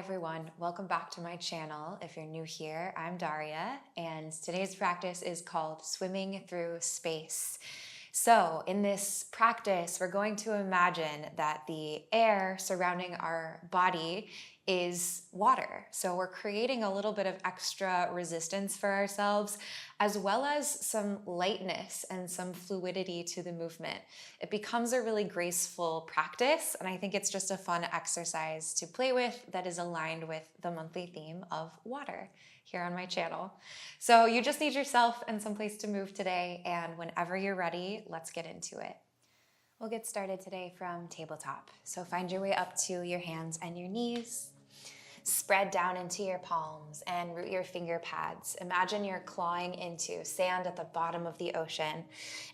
everyone, welcome back to my channel. If you're new here, I'm Daria, and today's practice is called Swimming Through Space. So in this practice, we're going to imagine that the air surrounding our body is water. So we're creating a little bit of extra resistance for ourselves, as well as some lightness and some fluidity to the movement. It becomes a really graceful practice, and I think it's just a fun exercise to play with that is aligned with the monthly theme of water here on my channel. So you just need yourself and some place to move today, and whenever you're ready, let's get into it. We'll get started today from tabletop. So find your way up to your hands and your knees. Spread down into your palms and root your finger pads. Imagine you're clawing into sand at the bottom of the ocean.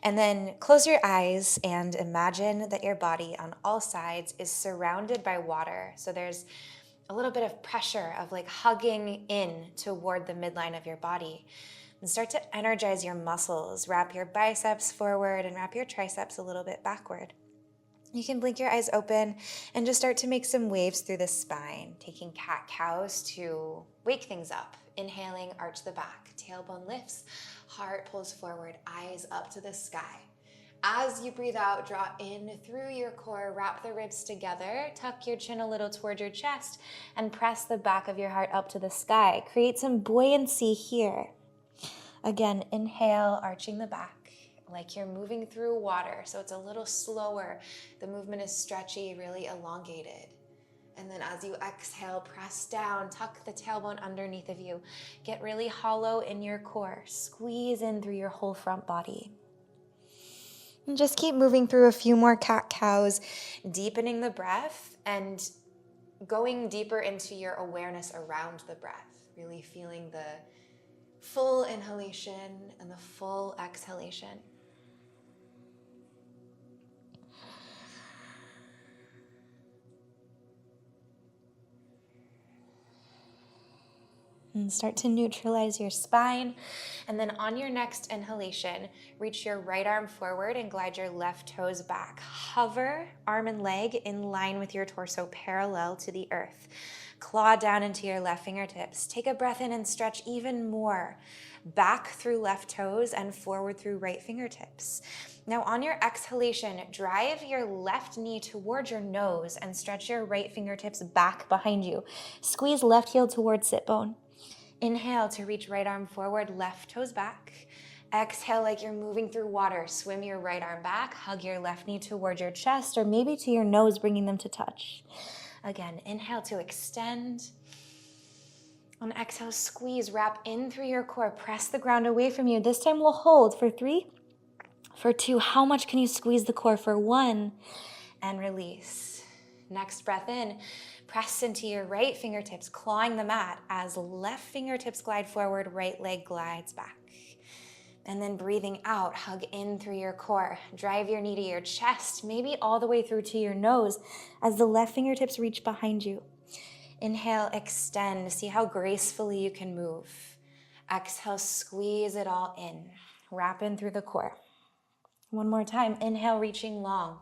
And then close your eyes and imagine that your body on all sides is surrounded by water. So there's a little bit of pressure of like hugging in toward the midline of your body. And start to energize your muscles. Wrap your biceps forward and wrap your triceps a little bit backward. You can blink your eyes open and just start to make some waves through the spine, taking cat-cows to wake things up. Inhaling, arch the back, tailbone lifts, heart pulls forward, eyes up to the sky. As you breathe out, draw in through your core, wrap the ribs together, tuck your chin a little toward your chest, and press the back of your heart up to the sky. Create some buoyancy here. Again, inhale, arching the back, like you're moving through water, so it's a little slower. The movement is stretchy, really elongated. And then as you exhale, press down, tuck the tailbone underneath of you. Get really hollow in your core. Squeeze in through your whole front body. And just keep moving through a few more cat-cows, deepening the breath and going deeper into your awareness around the breath, really feeling the full inhalation and the full exhalation. And start to neutralize your spine. And then on your next inhalation, reach your right arm forward and glide your left toes back. Hover arm and leg in line with your torso, parallel to the earth. Claw down into your left fingertips. Take a breath in and stretch even more. Back through left toes and forward through right fingertips. Now on your exhalation, drive your left knee towards your nose and stretch your right fingertips back behind you. Squeeze left heel towards sit bone. Inhale to reach right arm forward, left toes back. Exhale like you're moving through water. Swim your right arm back, hug your left knee towards your chest or maybe to your nose, bringing them to touch. Again, inhale to extend. On exhale, squeeze, wrap in through your core, press the ground away from you. This time we'll hold for 3, for 2. How much can you squeeze the core? For 1, and release. Next breath in, press into your right fingertips, clawing the mat as left fingertips glide forward, right leg glides back. And then breathing out, hug in through your core. Drive your knee to your chest, maybe all the way through to your nose as the left fingertips reach behind you. Inhale, extend. See how gracefully you can move. Exhale, squeeze it all in. Wrap in through the core. One more time. Inhale, reaching long.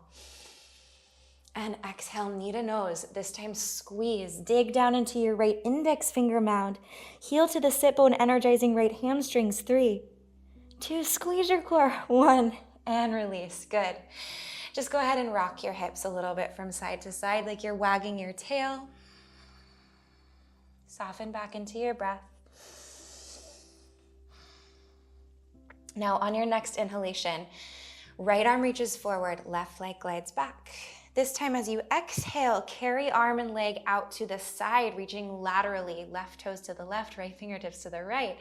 And exhale, knee to nose. This time, squeeze. Dig down into your right index finger mound. Heel to the sit bone, energizing right hamstrings. 3, 2, squeeze your core. 1, and release. Good. Just go ahead and rock your hips a little bit from side to side like you're wagging your tail. Soften back into your breath. Now on your next inhalation, right arm reaches forward, left leg glides back. This time as you exhale, carry arm and leg out to the side, reaching laterally, left toes to the left, right fingertips to the right.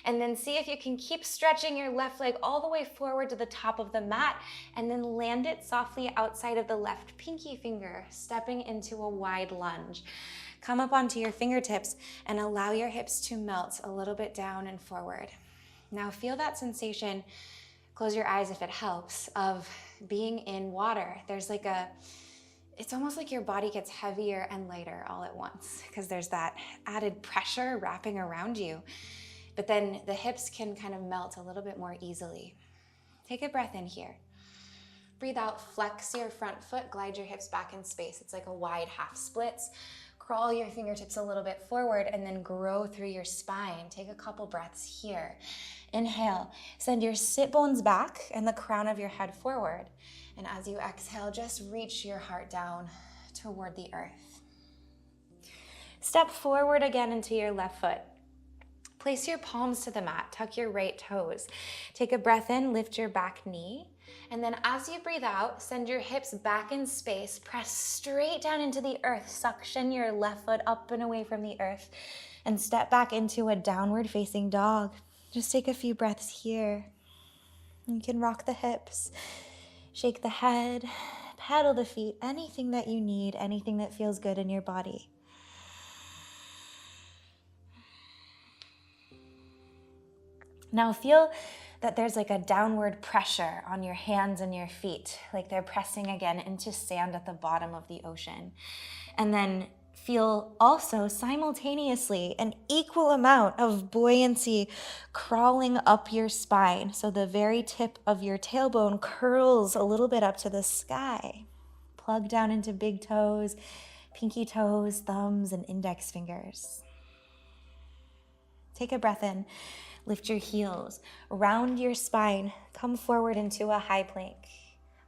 And then see if you can keep stretching your left leg all the way forward to the top of the mat, and then land it softly outside of the left pinky finger, stepping into a wide lunge. Come up onto your fingertips and allow your hips to melt a little bit down and forward. Now feel that sensation, close your eyes if it helps, of being in water. There's like it's almost like your body gets heavier and lighter all at once because there's that added pressure wrapping around you. But then the hips can kind of melt a little bit more easily. Take a breath in here. Breathe out, flex your front foot, glide your hips back in space. It's like a wide half splits. crawl your fingertips a little bit forward and then grow through your spine. Take a couple breaths here. Inhale, send your sit bones back and the crown of your head forward. And as you exhale, just reach your heart down toward the earth. Step forward again into your left foot. Place your palms to the mat, tuck your right toes. Take a breath in, lift your back knee. And then as you breathe out, send your hips back in space, press straight down into the earth, suction your left foot up and away from the earth, and step back into a downward facing dog. Just take a few breaths here. You can rock the hips, shake the head, pedal the feet, anything that you need, anything that feels good in your body. Now feel that there's like a downward pressure on your hands and your feet, like they're pressing again into sand at the bottom of the ocean. And then feel also simultaneously an equal amount of buoyancy crawling up your spine. So the very tip of your tailbone curls a little bit up to the sky. Plug down into big toes, pinky toes, thumbs, and index fingers. Take a breath in. Lift your heels, round your spine, come forward into a high plank.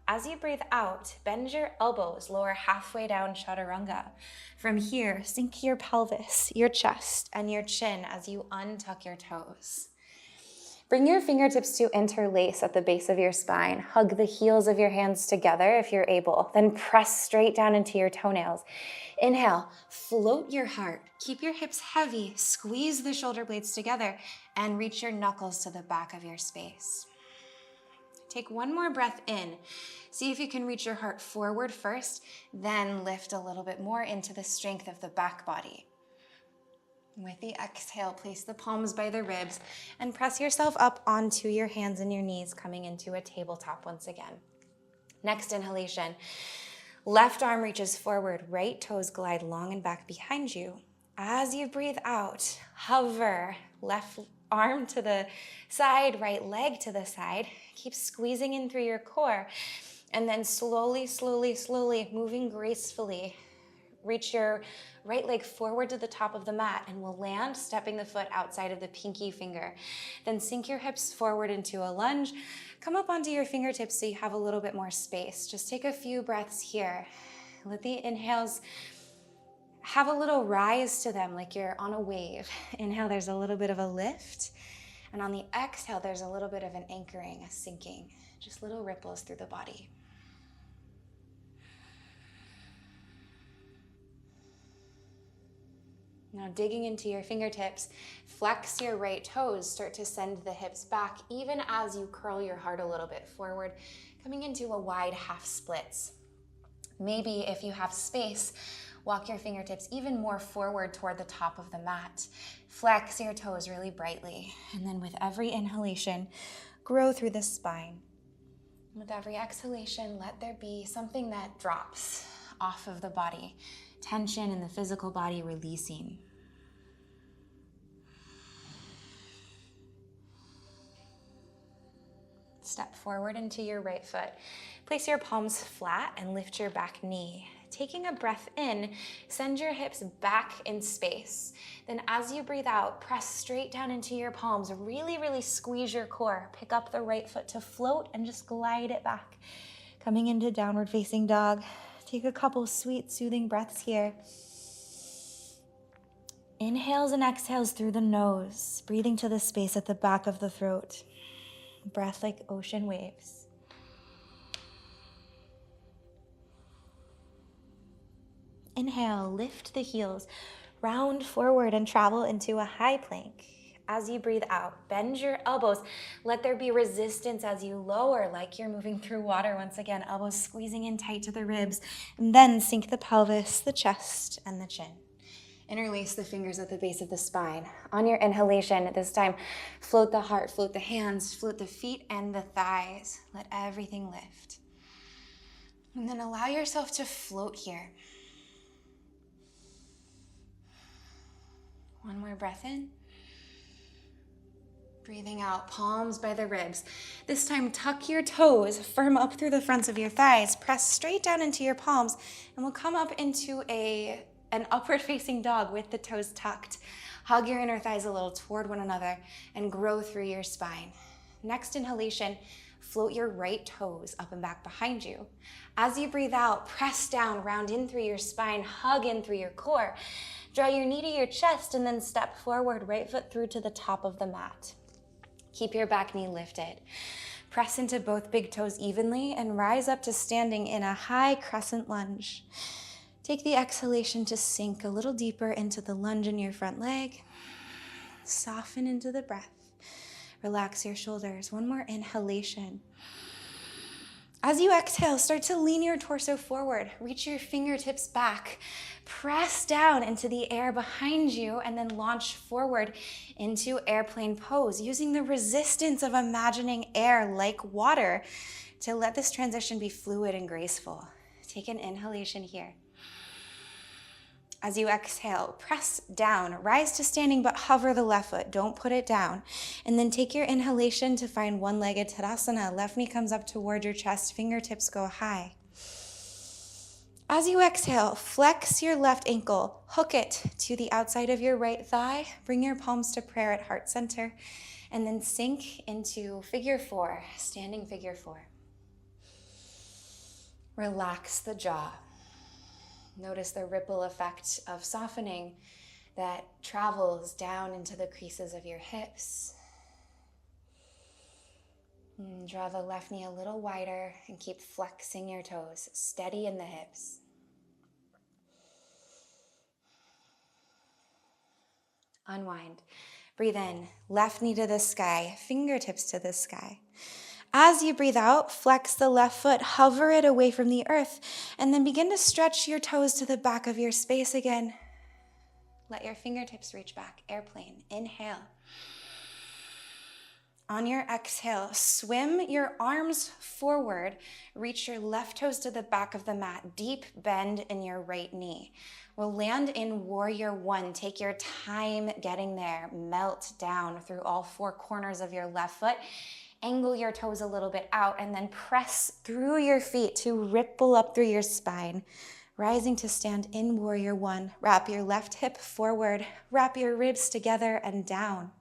As you breathe out, bend your elbows, lower halfway down chaturanga. From here, sink your pelvis, your chest, and your chin as you untuck your toes. Bring your fingertips to interlace at the base of your spine. Hug the heels of your hands together if you're able. Then press straight down into your toenails. Inhale, float your heart. Keep your hips heavy. Squeeze the shoulder blades together and reach your knuckles to the back of your space. Take one more breath in. See if you can reach your heart forward first, then lift a little bit more into the strength of the back body. With the exhale, place the palms by the ribs and press yourself up onto your hands and your knees, coming into a tabletop once again. Next inhalation, left arm reaches forward, right toes glide long and back behind you. As you breathe out, hover, left arm to the side, right leg to the side. Keep squeezing in through your core. And then slowly, slowly, slowly, moving gracefully, reach your right leg forward to the top of the mat and we'll land, stepping the foot outside of the pinky finger. Then sink your hips forward into a lunge. Come up onto your fingertips so you have a little bit more space. Just take a few breaths here. Let the inhales have a little rise to them like you're on a wave. Inhale, there's a little bit of a lift. And on the exhale, there's a little bit of an anchoring, a sinking, just little ripples through the body. Now digging into your fingertips, flex your right toes, start to send the hips back even as you curl your heart a little bit forward, coming into a wide half splits. Maybe if you have space, walk your fingertips even more forward toward the top of the mat. Flex your toes really brightly. And then with every inhalation, grow through the spine. With every exhalation, let there be something that drops off of the body. Tension in the physical body releasing. Step forward into your right foot. Place your palms flat and lift your back knee. Taking a breath in, send your hips back in space. Then as you breathe out, press straight down into your palms. Really, really squeeze your core. Pick up the right foot to float and just glide it back. Coming into downward facing dog. Take a couple sweet, soothing breaths here. Inhales and exhales through the nose, breathing to the space at the back of the throat. Breath like ocean waves. Inhale, lift the heels, round forward and travel into a high plank. As you breathe out, bend your elbows. Let there be resistance as you lower, like you're moving through water. Once again, elbows squeezing in tight to the ribs. And then sink the pelvis, the chest, and the chin. Interlace the fingers at the base of the spine. On your inhalation, this time, float the heart, float the hands, float the feet and the thighs. Let everything lift. And then allow yourself to float here. One more breath in. Breathing out, palms by the ribs. This time, tuck your toes, firm up through the fronts of your thighs. Press straight down into your palms, and we'll come up into a an upward facing dog with the toes tucked. Hug your inner thighs a little toward one another and grow through your spine. Next inhalation, float your right toes up and back behind you. As you breathe out, press down, round in through your spine, hug in through your core. Draw your knee to your chest and then step forward, right foot through to the top of the mat. Keep your back knee lifted. Press into both big toes evenly and rise up to standing in a high crescent lunge. Take the exhalation to sink a little deeper into the lunge in your front leg. Soften into the breath. Relax your shoulders. One more inhalation. As you exhale, start to lean your torso forward. Reach your fingertips back. Press down into the air behind you and then launch forward into airplane pose, using the resistance of imagining air like water to let this transition be fluid and graceful. Take an inhalation here. As you exhale, press down, rise to standing, but hover the left foot. Don't put it down. And then take your inhalation to find one-legged Tadasana. Left knee comes up toward your chest, fingertips go high. As you exhale, flex your left ankle, hook it to the outside of your right thigh, bring your palms to prayer at heart center, and then sink into figure four, standing figure four. Relax the jaw. Notice the ripple effect of softening that travels down into the creases of your hips. And draw the left knee a little wider and keep flexing your toes, steady in the hips. Unwind. Breathe in, left knee to the sky, fingertips to the sky. As you breathe out, flex the left foot, hover it away from the earth, and then begin to stretch your toes to the back of your space again. Let your fingertips reach back, airplane. Inhale. On your exhale, swim your arms forward, reach your left toes to the back of the mat, deep bend in your right knee. We'll land in warrior one. Take your time getting there. Melt down through all four corners of your left foot. Angle your toes a little bit out and then press through your feet to ripple up through your spine. Rising to stand in warrior one. Wrap your left hip forward. Wrap your ribs together and down.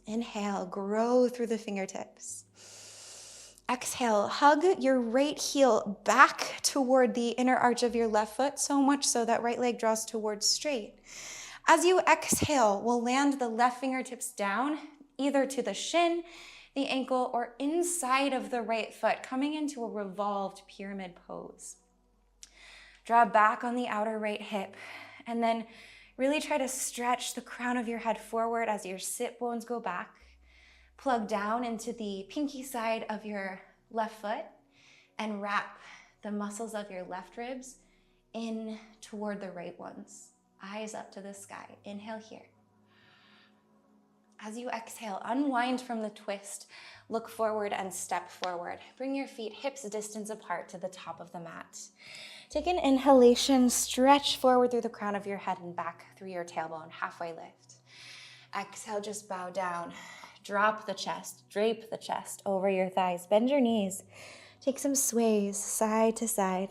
Inhale, grow through the fingertips. Exhale, hug your right heel back toward the inner arch of your left foot, so much so that right leg draws towards straight. As you exhale, we'll land the left fingertips down, either to the shin, the ankle, or inside of the right foot, coming into a revolved pyramid pose. Draw back on the outer right hip, and then really try to stretch the crown of your head forward as your sit bones go back. Plug down into the pinky side of your left foot and wrap the muscles of your left ribs in toward the right ones. Eyes up to the sky. Inhale here. As you exhale, unwind from the twist. Look forward and step forward. Bring your feet hips distance apart to the top of the mat. Take an inhalation, stretch forward through the crown of your head and back through your tailbone, halfway lift. Exhale, just bow down. Drop the chest, drape the chest over your thighs. Bend your knees. Take some sways side to side.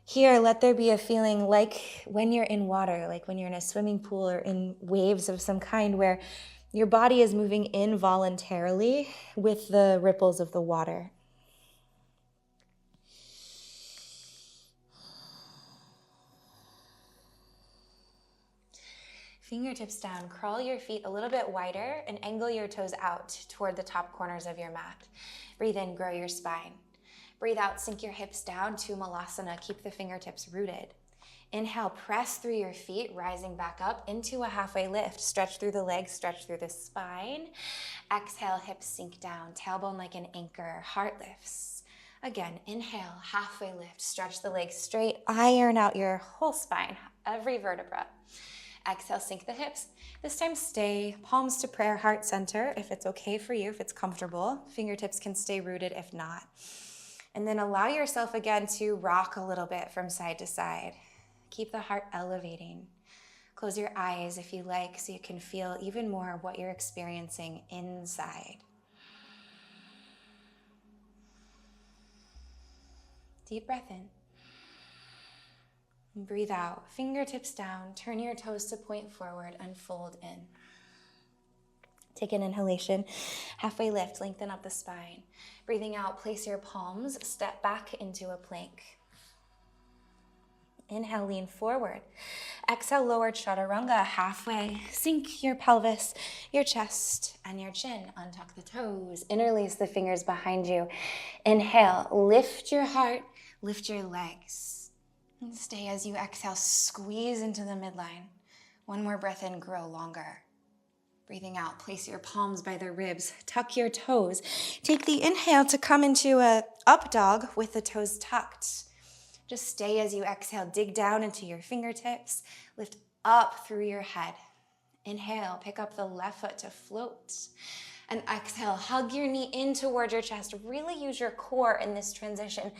Here, let there be a feeling like when you're in water, like when you're in a swimming pool or in waves of some kind where your body is moving involuntarily with the ripples of the water. Fingertips down, crawl your feet a little bit wider and angle your toes out toward the top corners of your mat. Breathe in, grow your spine. Breathe out, sink your hips down to Malasana. Keep the fingertips rooted. Inhale, press through your feet, rising back up into a halfway lift. Stretch through the legs, stretch through the spine. Exhale, hips sink down, tailbone like an anchor, heart lifts. Again, inhale, halfway lift, stretch the legs straight, iron out your whole spine, every vertebra. Exhale, sink the hips. This time stay palms to prayer, heart center, if it's okay for you, if it's comfortable. Fingertips can stay rooted if not. And then allow yourself again to rock a little bit from side to side. Keep the heart elevating. Close your eyes if you like so you can feel even more of what you're experiencing inside. Deep breath in. And breathe out. Fingertips down. Turn your toes to point forward and fold in. Take an inhalation. Halfway lift. Lengthen up the spine. Breathing out. Place your palms. Step back into a plank. Inhale, lean forward. Exhale, lower chaturanga. Halfway. Sink your pelvis, your chest, and your chin. Untuck the toes. Interlace the fingers behind you. Inhale. Lift your heart. Lift your legs. And stay as you exhale. Squeeze into the midline. One more breath in. Grow longer. Breathing out. Place your palms by the ribs. Tuck your toes. Take the inhale to come into a up dog with the toes tucked. Just stay as you exhale. Dig down into your fingertips. Lift up through your head. Inhale, pick up the left foot to float. And exhale, hug your knee in towards your chest. Really use your core in this transition.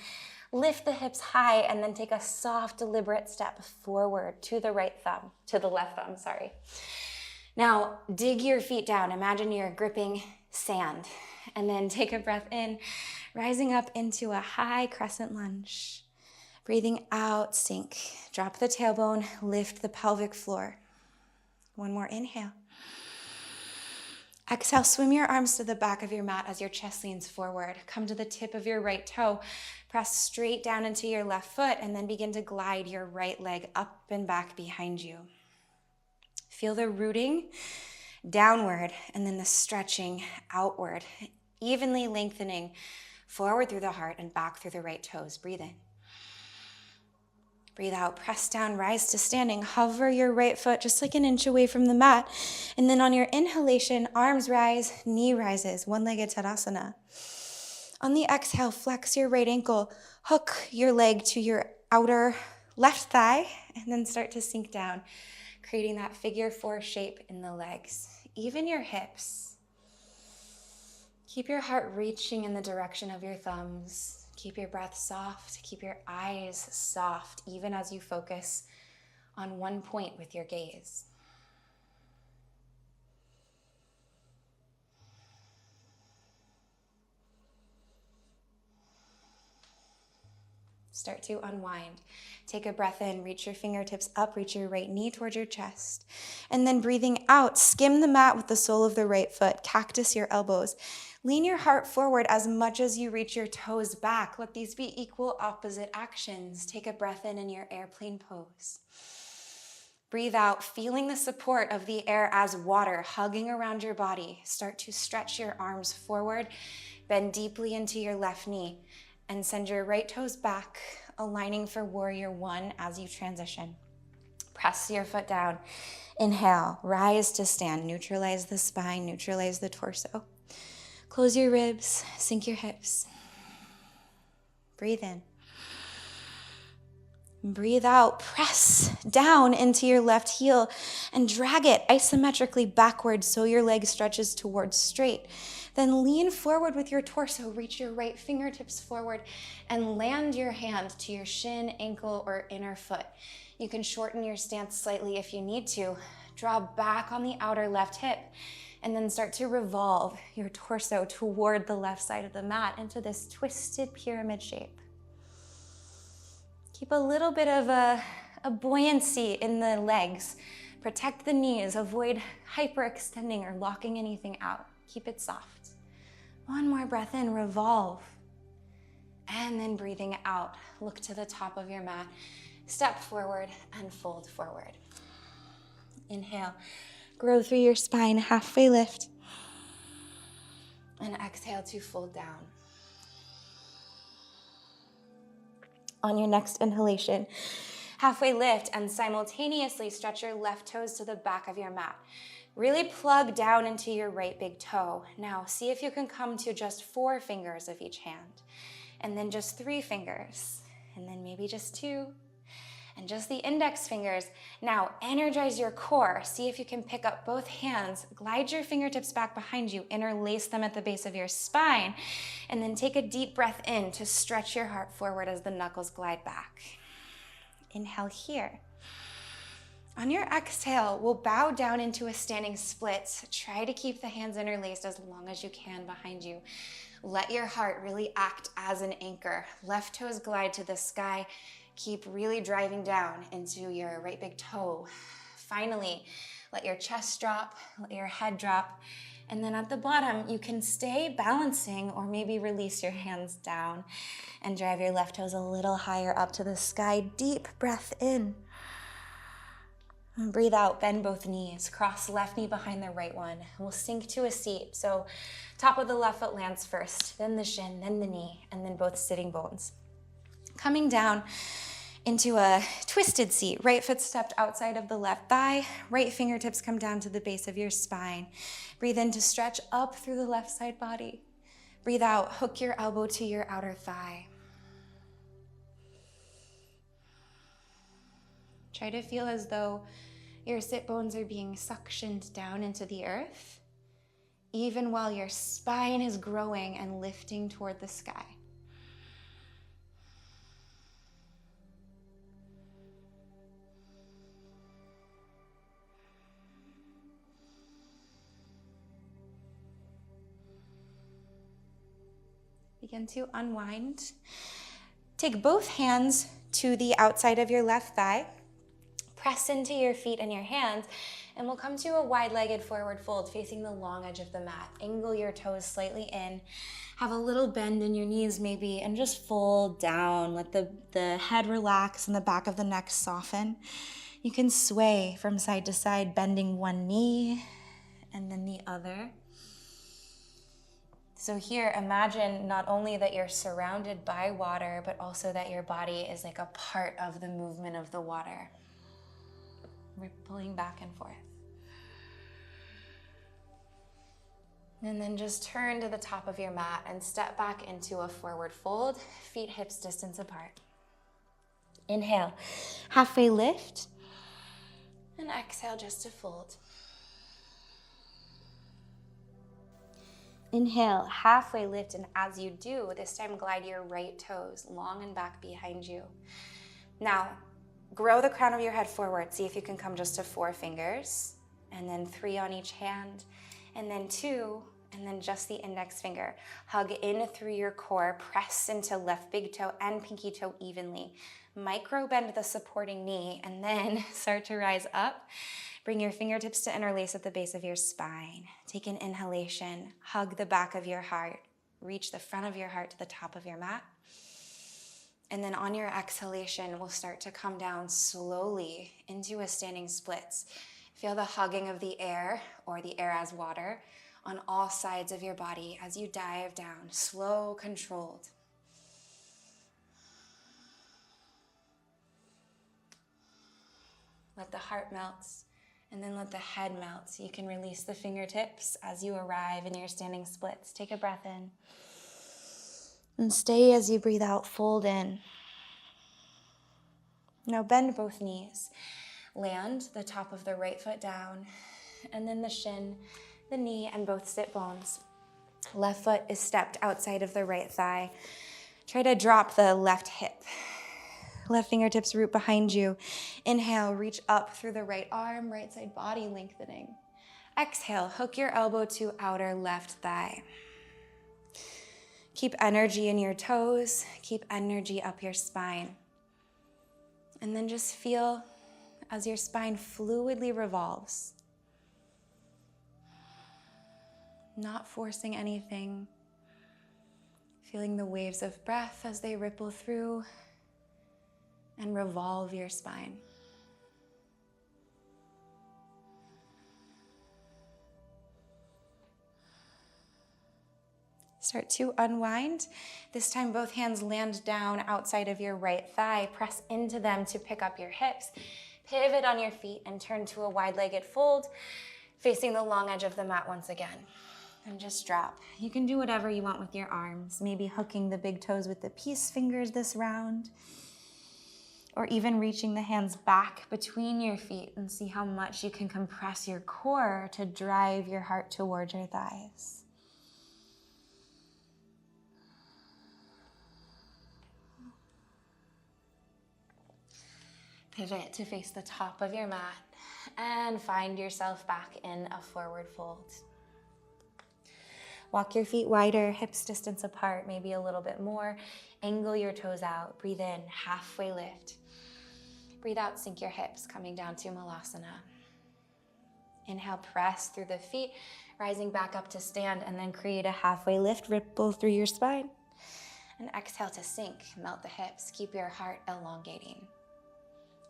Lift the hips high and then take a soft, deliberate step forward to the left thumb, sorry. Now, dig your feet down. Imagine you're gripping sand. And then take a breath in, rising up into a high crescent lunge. Breathing out, sink. Drop the tailbone, lift the pelvic floor. One more inhale. Exhale, swim your arms to the back of your mat as your chest leans forward. Come to the tip of your right toe. Press straight down into your left foot and then begin to glide your right leg up and back behind you. Feel the rooting downward and then the stretching outward, evenly lengthening forward through the heart and back through the right toes. Breathe in. Breathe out, press down, rise to standing. Hover your right foot just like an inch away from the mat. And then on your inhalation, arms rise, knee rises, one-legged Tadasana. On the exhale, flex your right ankle, hook your leg to your outer left thigh, and then start to sink down, creating that figure four shape in the legs. Even your hips. Keep your heart reaching in the direction of your thumbs. Keep your breath soft, keep your eyes soft, even as you focus on one point with your gaze. Start to unwind. Take a breath in, reach your fingertips up, reach your right knee towards your chest. And then breathing out, skim the mat with the sole of the right foot, cactus your elbows. Lean your heart forward as much as you reach your toes back. Let these be equal opposite actions. Take a breath in your airplane pose. Breathe out, feeling the support of the air as water hugging around your body. Start to stretch your arms forward, bend deeply into your left knee, and send your right toes back, aligning for warrior one as you transition. Press your foot down. Inhale, rise to stand. Neutralize the spine, neutralize the torso. Close your ribs, sink your hips. Breathe in. Breathe out, press down into your left heel and drag it isometrically backwards so your leg stretches towards straight. Then lean forward with your torso, reach your right fingertips forward and land your hand to your shin, ankle, or inner foot. You can shorten your stance slightly if you need to. Draw back on the outer left hip and then start to revolve your torso toward the left side of the mat into this twisted pyramid shape. Keep a little bit of a buoyancy in the legs. Protect the knees. Avoid hyperextending or locking anything out. Keep it soft. One more breath in, revolve. And then breathing out, look to the top of your mat. Step forward and fold forward. Inhale, grow through your spine, halfway lift. And exhale to fold down. On your next inhalation, halfway lift and simultaneously stretch your left toes to the back of your mat. Really plug down into your right big toe. Now see if you can come to just 4 fingers of each hand, and then just 3 fingers, and then maybe just 2, and just the index fingers. Now energize your core. See if you can pick up both hands, glide your fingertips back behind you, interlace them at the base of your spine, and then take a deep breath in to stretch your heart forward as the knuckles glide back. Inhale here. On your exhale, we'll bow down into a standing split. Try to keep the hands interlaced as long as you can behind you. Let your heart really act as an anchor. Left toes glide to the sky. Keep really driving down into your right big toe. Finally, let your chest drop, let your head drop. And then at the bottom, you can stay balancing or maybe release your hands down and drive your left toes a little higher up to the sky. Deep breath in. And breathe out, bend both knees. Cross left knee behind the right one. We'll sink to a seat. So top of the left foot lands first, then the shin, then the knee, and then both sitting bones. Coming down into a twisted seat. Right foot stepped outside of the left thigh. Right fingertips come down to the base of your spine. Breathe in to stretch up through the left side body. Breathe out, hook your elbow to your outer thigh. Try to feel as though your sit bones are being suctioned down into the earth, even while your spine is growing and lifting toward the sky. Begin to unwind. Take both hands to the outside of your left thigh. Press into your feet and your hands, and we'll come to a wide-legged forward fold facing the long edge of the mat. Angle your toes slightly in. Have a little bend in your knees maybe, and just fold down. Let the head relax and the back of the neck soften. You can sway from side to side, bending one knee and then the other. So here, imagine not only that you're surrounded by water, but also that your body is like a part of the movement of the water. Rippling back and forth. And then just turn to the top of your mat and step back into a forward fold, feet hips distance apart. Inhale, halfway lift, and exhale just to fold. Inhale, halfway lift, and as you do, this time glide your right toes long and back behind you. Now, grow the crown of your head forward. See if you can come just to 4 fingers, and then 3 on each hand, and then 2, and then just the index finger. Hug in through your core, press into left big toe and pinky toe evenly. Micro bend the supporting knee, and then start to rise up. Bring your fingertips to interlace at the base of your spine. Take an inhalation, hug the back of your heart. Reach the front of your heart to the top of your mat. And then on your exhalation, we'll start to come down slowly into a standing splits. Feel the hugging of the air, or the air as water, on all sides of your body as you dive down, slow, controlled. Let the heart melt, and then let the head melt. You can release the fingertips as you arrive in your standing splits. Take a breath in. And stay as you breathe out, fold in. Now bend both knees. Land the top of the right foot down, and then the shin, the knee, and both sit bones. Left foot is stepped outside of the right thigh. Try to drop the left hip. Left fingertips root behind you. Inhale, reach up through the right arm, right side body lengthening. Exhale, hook your elbow to outer left thigh. Keep energy in your toes. Keep energy up your spine. And then just feel as your spine fluidly revolves. Not forcing anything. Feeling the waves of breath as they ripple through and revolve your spine. Start to unwind. This time both hands land down outside of your right thigh. Press into them to pick up your hips. Pivot on your feet and turn to a wide-legged fold, facing the long edge of the mat once again. And just drop. You can do whatever you want with your arms, maybe hooking the big toes with the peace fingers this round, or even reaching the hands back between your feet and see how much you can compress your core to drive your heart towards your thighs. Pivot to face the top of your mat and find yourself back in a forward fold. Walk your feet wider, hips distance apart, maybe a little bit more. Angle your toes out. Breathe in, halfway lift. Breathe out, sink your hips, coming down to Malasana. Inhale, press through the feet, rising back up to stand, and then create a halfway lift, ripple through your spine. And exhale to sink, melt the hips, keep your heart elongating.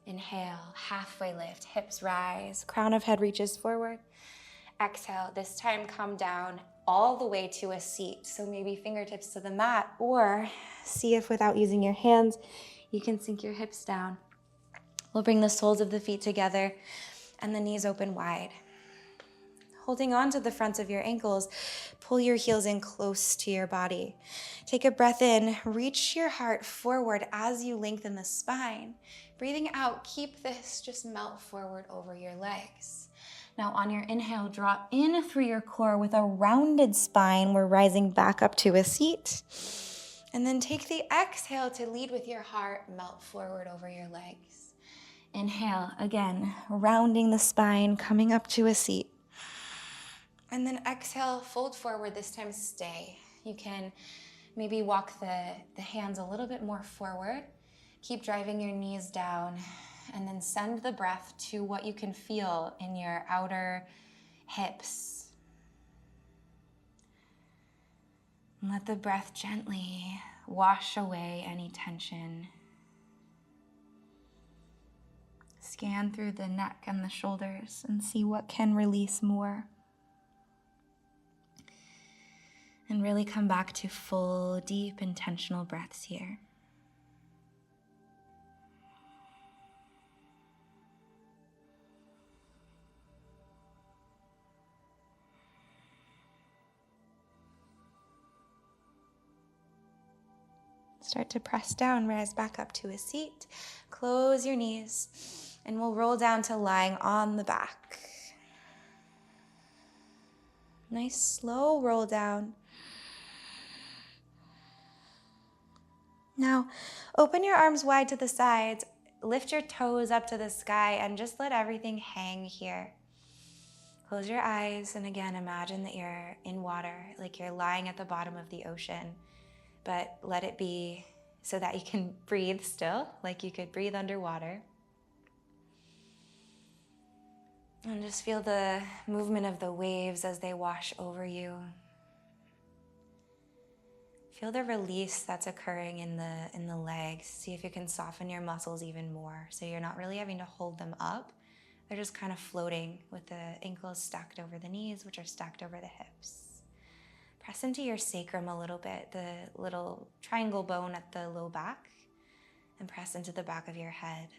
Inhale, halfway lift, hips rise, crown of head reaches forward. Exhale, this time come down all the way to a seat. So maybe fingertips to the mat, or see if without using your hands, you can sink your hips down. We'll bring the soles of the feet together and the knees open wide. Holding on to the fronts of your ankles, pull your heels in close to your body. Take a breath in, reach your heart forward as you lengthen the spine. Breathing out, keep this just melt forward over your legs. Now on your inhale, draw in through your core with a rounded spine. We're rising back up to a seat. And then take the exhale to lead with your heart, melt forward over your legs. Inhale, again, rounding the spine, coming up to a seat. And then exhale, fold forward, this time stay. You can maybe walk the hands a little bit more forward. Keep driving your knees down, and then send the breath to what you can feel in your outer hips. And let the breath gently wash away any tension. Scan through the neck and the shoulders and see what can release more. And really come back to full, deep, intentional breaths here. Start to press down, rise back up to a seat. Close your knees, and we'll roll down to lying on the back. Nice slow roll down. Now, open your arms wide to the sides, lift your toes up to the sky, and just let everything hang here. Close your eyes, and again, imagine that you're in water, like you're lying at the bottom of the ocean, but let it be so that you can breathe still, like you could breathe underwater. And just feel the movement of the waves as they wash over you. Feel the release that's occurring in the legs. See if you can soften your muscles even more, so you're not really having to hold them up. They're just kind of floating with the ankles stacked over the knees, which are stacked over the hips. Press into your sacrum a little bit, the little triangle bone at the low back, and press into the back of your head.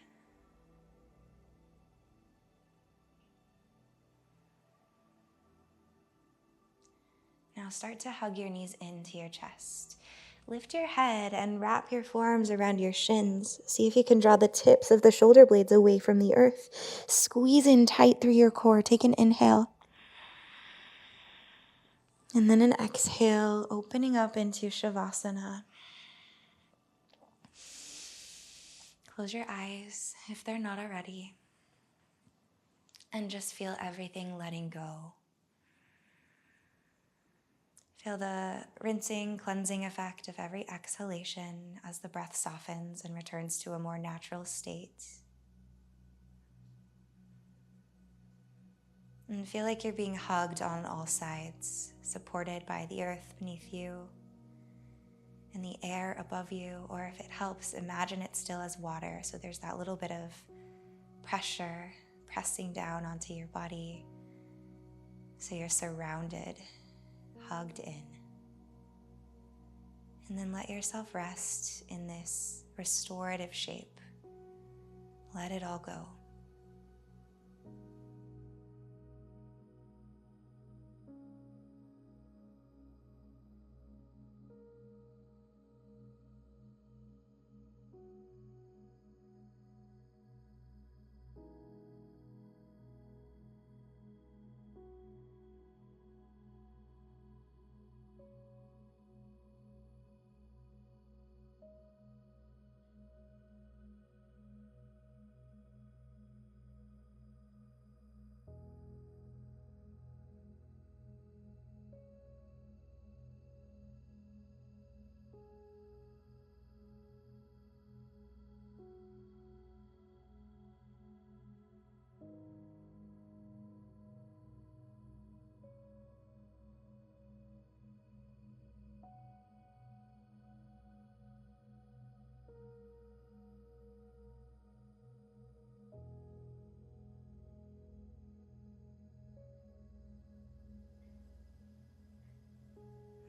Now start to hug your knees into your chest. Lift your head and wrap your forearms around your shins. See if you can draw the tips of the shoulder blades away from the earth. Squeeze in tight through your core. Take an inhale. And then an exhale, opening up into Shavasana. Close your eyes if they're not already. And just feel everything letting go. Feel the rinsing, cleansing effect of every exhalation as the breath softens and returns to a more natural state. And feel like you're being hugged on all sides, supported by the earth beneath you and the air above you, or if it helps, imagine it still as water. So there's that little bit of pressure pressing down onto your body. So you're surrounded, hugged in. And then let yourself rest in this restorative shape. Let it all go.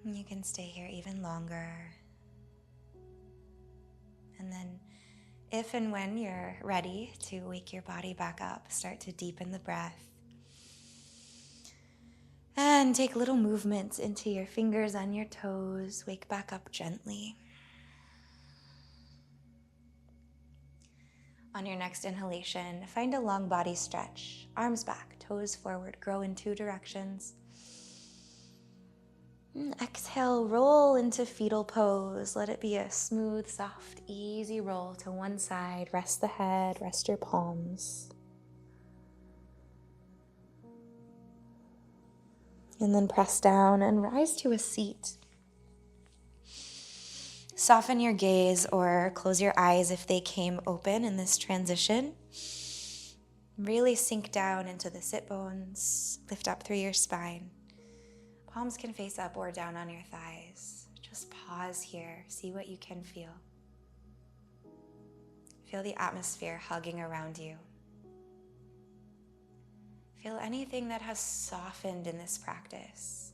You can stay here even longer. And then if and when you're ready to wake your body back up, start to deepen the breath. And take little movements into your fingers on your toes. Wake back up gently. On your next inhalation, find a long body stretch. Arms back, toes forward, grow in 2 directions. And exhale, roll into fetal pose. Let it be a smooth, soft, easy roll to one side. Rest the head, rest your palms. And then press down and rise to a seat. Soften your gaze or close your eyes if they came open in this transition. Really sink down into the sit bones. Lift up through your spine. Palms can face up or down on your thighs. Just pause here. See what you can feel. Feel the atmosphere hugging around you. Feel anything that has softened in this practice.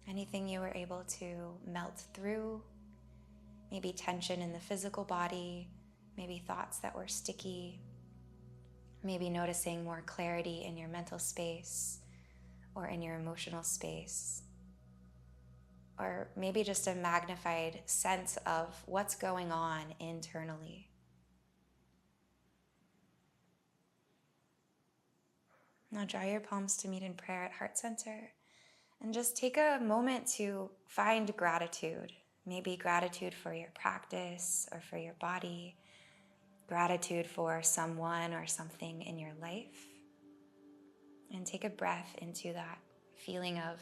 Anything you were able to melt through. Maybe tension in the physical body. Maybe thoughts that were sticky. Maybe noticing more clarity in your mental space or in your emotional space. Or maybe just a magnified sense of what's going on internally. Now draw your palms to meet in prayer at heart center and just take a moment to find gratitude. Maybe gratitude for your practice or for your body, gratitude for someone or something in your life. And take a breath into that feeling of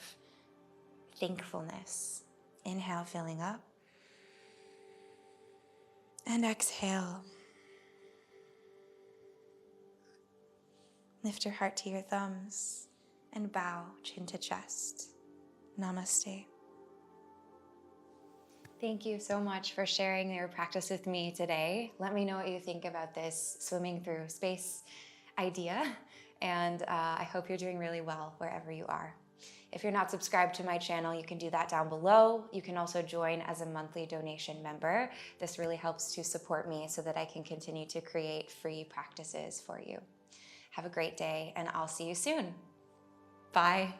thankfulness. Inhale, filling up. And exhale. Lift your heart to your thumbs and bow chin to chest. Namaste. Thank you so much for sharing your practice with me today. Let me know what you think about this swimming through space idea. And I hope you're doing really well wherever you are. If you're not subscribed to my channel, you can do that down below. You can also join as a monthly donation member. This really helps to support me so that I can continue to create free practices for you. Have a great day, and I'll see you soon. Bye.